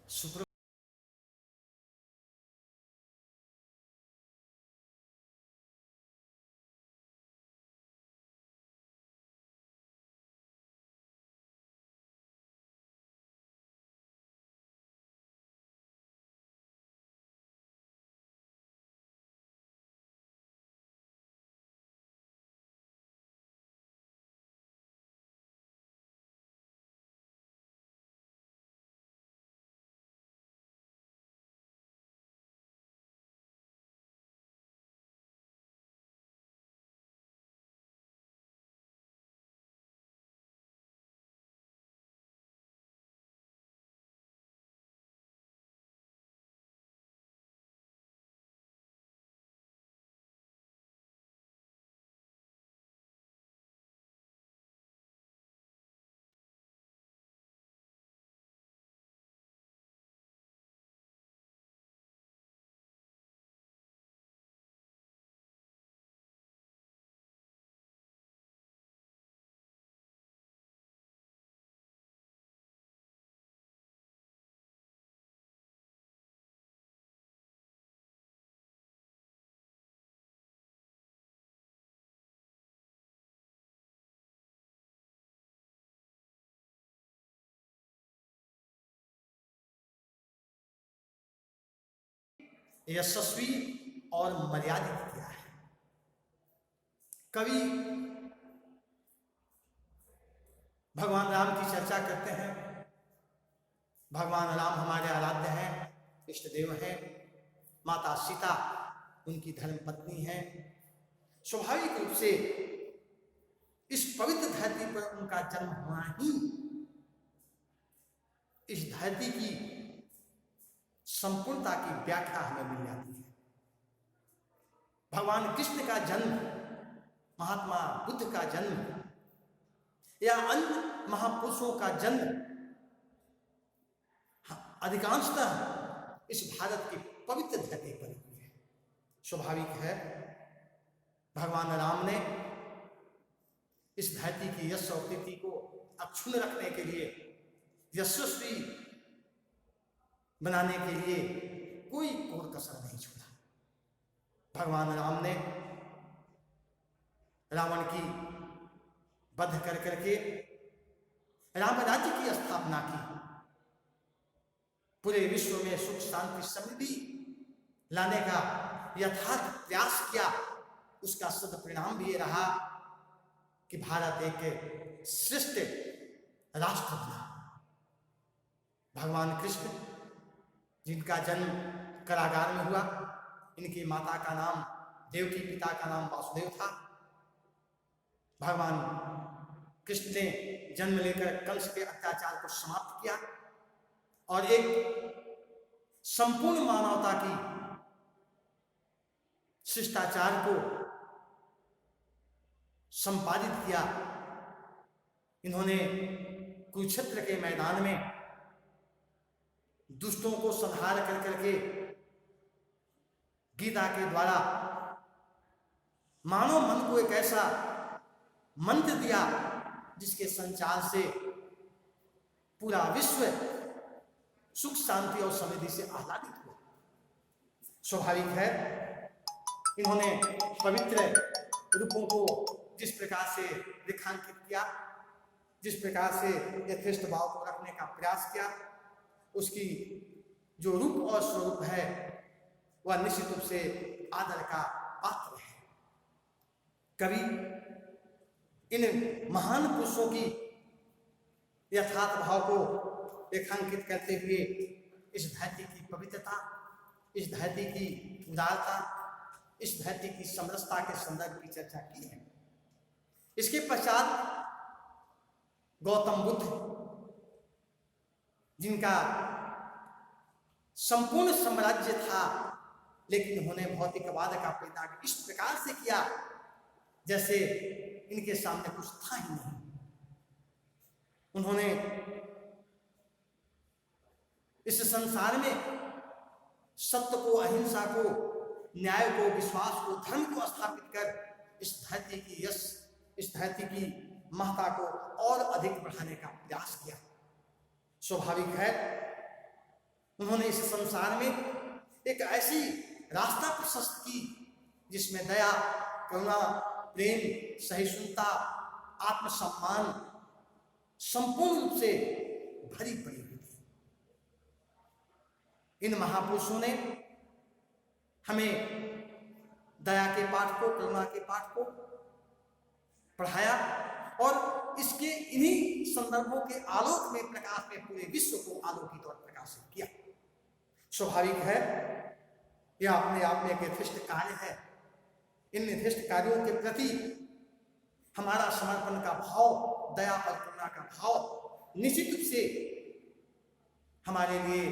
सुप्र यशस्वी और मर्यादित किया है। कवि भगवान राम की चर्चा करते हैं। भगवान राम हमारे आराध्य हैं, इष्ट देव हैं। माता सीता उनकी धर्म पत्नी हैं। स्वाभाविक रूप से इस पवित्र धरती पर उनका जन्म होना ही इस धरती की संपूर्णता की व्याख्या हमें मिल जाती है। भगवान कृष्ण का जन्म, महात्मा बुद्ध का जन्म या अन्य महापुरुषों का जन्म अधिकांशतः इस भारत की पवित्र धरती पर हुई है। स्वाभाविक है भगवान राम ने इस धरती की यश और कीर्ति को अक्षुण्ण रखने के लिए, यशस्वी बनाने के लिए कोई कोर कसर नहीं छोड़ा। भगवान राम ने रावण की वध कर करके राम राज्य की स्थापना की। पूरे विश्व में सुख शांति समृद्धि लाने का यथार्थ प्रयास किया। उसका सदपरिणाम भी ये रहा कि भारत एक श्रेष्ठ राष्ट्र बना। भगवान कृष्ण जिनका जन्म कारागार में हुआ, इनकी माता का नाम देवकी, पिता का नाम वासुदेव था। भगवान कृष्ण ने जन्म लेकर कंस के अत्याचार को समाप्त किया और एक संपूर्ण मानवता की शिष्टाचार को संपादित किया। इन्होंने कुरुक्षेत्र के मैदान में दुष्टों को संहार कर करके गीता के द्वारा मानव मन को एक ऐसा मंत्र दिया जिसके संचार से पूरा विश्व सुख शांति और समृद्धि से आह्लादित हुआ। स्वाभाविक है इन्होंने पवित्र रूपों को जिस प्रकार से रेखांकित किया, जिस प्रकार से यथेष्ट भाव को रखने का प्रयास किया, उसकी जो रूप और स्वरूप है वह निश्चित रूप से आदर का पात्र है। कवि इन महान पुरुषों की यथार्थ भाव को रेखांकित करते हुए इस धरती की पवित्रता, इस धरती की उदारता, इस धरती की समरसता के संदर्भ की चर्चा की है। इसके पश्चात गौतम बुद्ध, जिनका संपूर्ण साम्राज्य था, लेकिन उन्होंने भौतिकवाद का परित्याग इस प्रकार से किया जैसे इनके सामने कुछ था ही नहीं। उन्होंने इस संसार में सत्य को, अहिंसा को, न्याय को, विश्वास को, धर्म को स्थापित कर इस धरती की यश, इस धरती की महत्ता को और अधिक बढ़ाने का प्रयास किया। स्वाभाविक है उन्होंने इस संसार में एक ऐसी रास्ता प्रशस्त की जिसमें दया, करुणा, प्रेम, सहिष्णुता, आत्मसम्मान संपूर्ण रूप से भरी पड़ी हुई थी। इन महापुरुषों ने हमें दया के पाठ को, करुणा के पाठ को पढ़ाया और इसके इन्हीं संदर्भों के आलोक में, प्रकाश में पूरे विश्व को आलोकित और प्रकाशित किया। स्वाभाविक है, यह अपने आप में एक यथेष्ट कार्य है। इन यथेष्ट कार्यों के प्रति हमारा समर्पण का भाव, दया और करुणा का भाव निश्चित रूप से हमारे लिए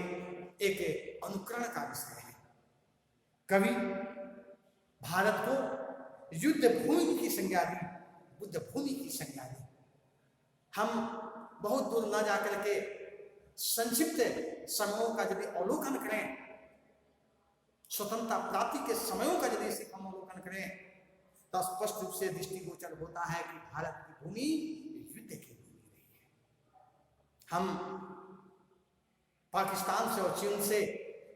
एक अनुकरण का विषय है। कवि भारत को युद्ध भूमि की संज्ञा दी, बुद्ध भूमि की संज्ञा दी। हम बहुत दूर न जाकर के संक्षिप्त समयों का यदि अवलोकन करें, स्वतंत्रता प्राप्ति के समयों का यदि सिर्फ हम अवलोकन करें तो स्पष्ट रूप से दृष्टिगोचर होता है कि भारत की भूमि युद्ध की भूमि रही है। हम पाकिस्तान से और चीन से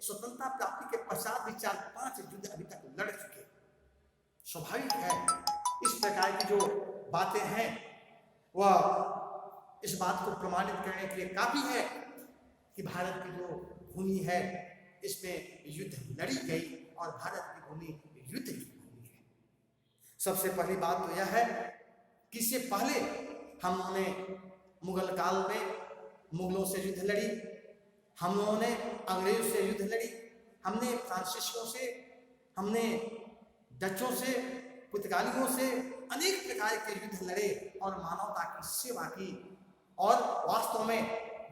स्वतंत्रता प्राप्ति के पश्चात भी 4-5 युद्ध अभी तक लड़ चुके। स्वाभाविक है, इस प्रकार की जो बातें हैं वह इस बात को प्रमाणित करने के लिए काफी है कि भारत की जो भूमि है इसमें युद्ध लड़ी गई और भारत की भूमि युद्ध की भूमि है। सबसे पहली बात तो यह है कि इससे पहले हमने मुगल काल में मुगलों से युद्ध लड़ी, हम लोगों ने अंग्रेजों से युद्ध लड़ी, हमने फ्रांसीसियों से, हमने डचों से, पुर्तगालियों से अनेक प्रकार के युद्ध लड़े और मानवता की सेवा की और वास्तव में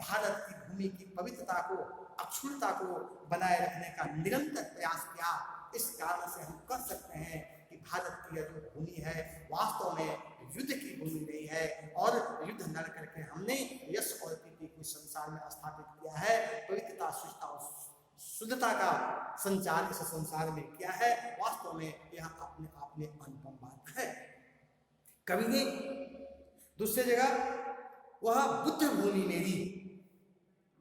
भारत की भूमि की पवित्रता को, अक्षुण्णता को बनाए रखने का निरंतर प्रयास किया। इस कारण से हम कह सकते हैं कि भारत की जो भूमि है वास्तव में युद्ध की भूमि नहीं है और युद्ध लड़ करके हमने यश और कीर्ति को संसार में स्थापित किया है। पवित्रता, शुद्धता और शुद्धता का संचार इस संसार में किया है। वास्तव में यह अपने आप में अनुपम बात है। कवि ने दूसरी जगह वह बुद्ध भूमि मेरी,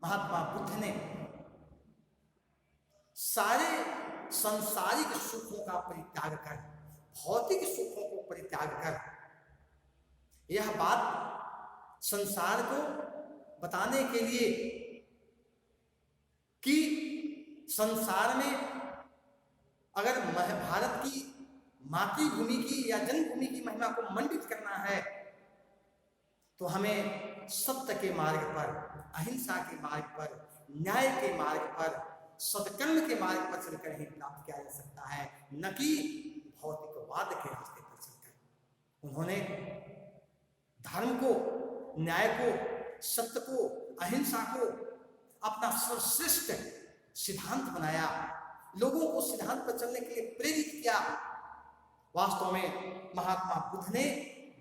महात्मा बुद्ध ने सारे सांसारिक सुखों का परित्याग कर, भौतिक सुखों को परित्याग कर यह बात संसार को बताने के लिए कि संसार में अगर भारत की मातृभूमि की या जन्मभूमि की महिमा को मंडित करना है तो हमें सत्य के मार्ग पर, अहिंसा के मार्ग पर, न्याय के मार्ग पर, सत्कर्म के मार्ग पर चलकर ही प्राप्त किया जा सकता है, न कि भौतिकवाद के रास्ते पर चलकर। उन्होंने धर्म को, न्याय को, सत्य को, अहिंसा को अपना सर्वश्रेष्ठ सिद्धांत बनाया, लोगों को सिद्धांत पर चलने के लिए प्रेरित किया। वास्तव में महात्मा बुद्ध ने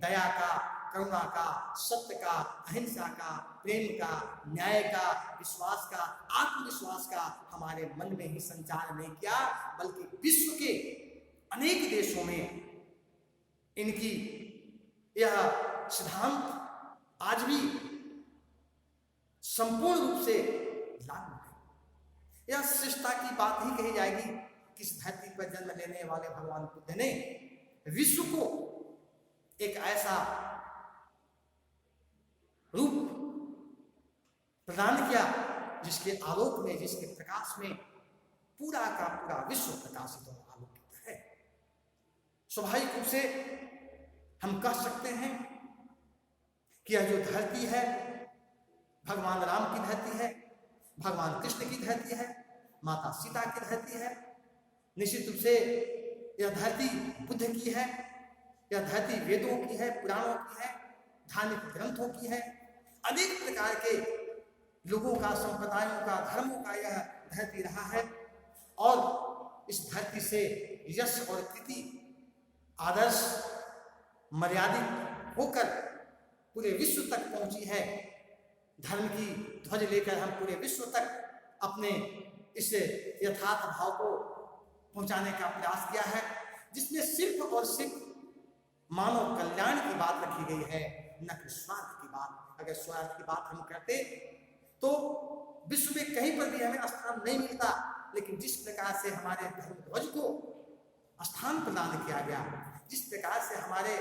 दया का, करुणा का, सत्य का, अहिंसा का, प्रेम का, न्याय का, विश्वास का, आत्मविश्वास का हमारे मन में ही संचार नहीं किया, बल्कि विश्व के अनेक देशों में इनकी यह सिद्धांत आज भी संपूर्ण रूप से लागू है। यह श्रेष्ठता की बात ही कही जाएगी कि इस धरती पर जन्म लेने वाले भगवान बुद्ध ने विश्व को एक ऐसा रूप प्रदान किया जिसके आलोक में, जिसके प्रकाश में पूरा का पूरा विश्व प्रकाशित और आलोकित है। स्वाभाविक रूप से हम कह सकते हैं कि यह जो धरती है भगवान राम की धरती है, भगवान कृष्ण की धरती है, माता सीता की धरती है। निश्चित रूप से यह धरती बुद्ध की है, यह धरती वेदों की है, पुराणों की है, धार्मिक ग्रंथों की है, अनेक प्रकार के लोगों का, संप्रदायों का, धर्मों का यह धरती रहा है और इस धरती से यश और कीर्ति, आदर्श, मर्यादित होकर पूरे विश्व तक पहुंची है। धर्म की ध्वज लेकर हम पूरे विश्व तक अपने इस यथार्थ भाव को पहुंचाने का प्रयास किया है, जिसमें सिर्फ और सिर्फ मानव कल्याण की बात रखी गई है, न कि स्वार्थ की बात। अगर स्वार्थ की बात हम करते तो विश्व में कहीं पर भी हमें स्थान नहीं मिलता, लेकिन जिस प्रकार से हमारे धर्म ध्वज को स्थान प्रदान किया गया, जिस प्रकार से हमारे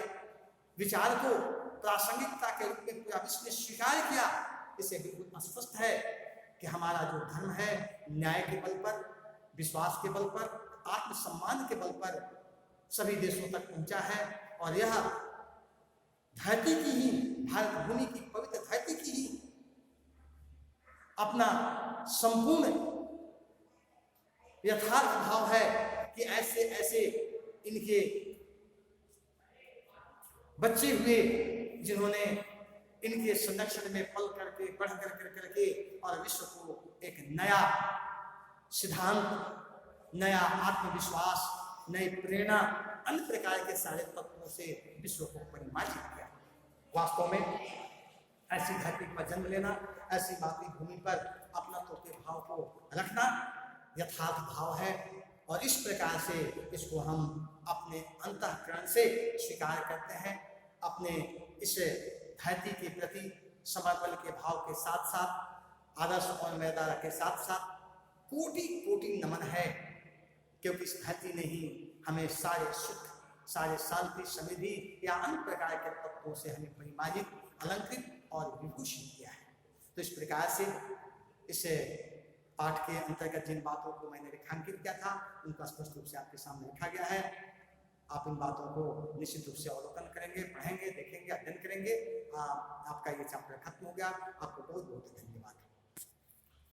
विचार को प्रासंगिकता के रूप में पूरा विश्व ने स्वीकार किया, इससे बिल्कुल स्पष्ट है कि हमारा जो धर्म है न्याय के बल पर, विश्वास के बल पर, आत्मसम्मान के बल पर सभी देशों तक पहुंचा है। और यह धरती की ही, भारत भूमि की पवित्र धरती की ही अपना संपूर्ण यथार्थ भाव है कि ऐसे ऐसे इनके बच्चे हुए जिन्होंने इनके संरक्षण में पल करके बढ़ करके और विश्व को एक नया सिद्धांत, नया आत्मविश्वास, नई प्रेरणा, अन्य प्रकार के सारे तत्वों से विश्व को परिमार्जित किया। वास्तव में ऐसी धरती पर जन्म लेना, ऐसी मातृभूमि पर अपनत्व के भाव को रखना यथार्थ भाव है, और इस प्रकार से इसको हम अपने अंतःकरण से स्वीकार करते हैं। अपने इस धरती के प्रति समर्पण के भाव के साथ साथ, आदर्श और मर्यादा के साथ साथ कोटि कोटि नमन है, क्योंकि इस धरती ने ही हमें सारे सुख, सारे शांति, समृद्धि या अन्य प्रकार के तत्वों से हमें परिमार्जित, अलंकृत और विभूषित किया है। तो इस प्रकार से इस पाठ के अंतर्गत जिन बातों को मैंने रेखांकित किया था उनका स्पष्ट रूप से आपके सामने रखा गया है। आप इन बातों को निश्चित रूप से अवलोकन करेंगे, पढ़ेंगे, देखेंगे, अध्ययन करेंगे। आपका ये चैप्टर खत्म हो गया। आपको बहुत बहुत धन्यवाद।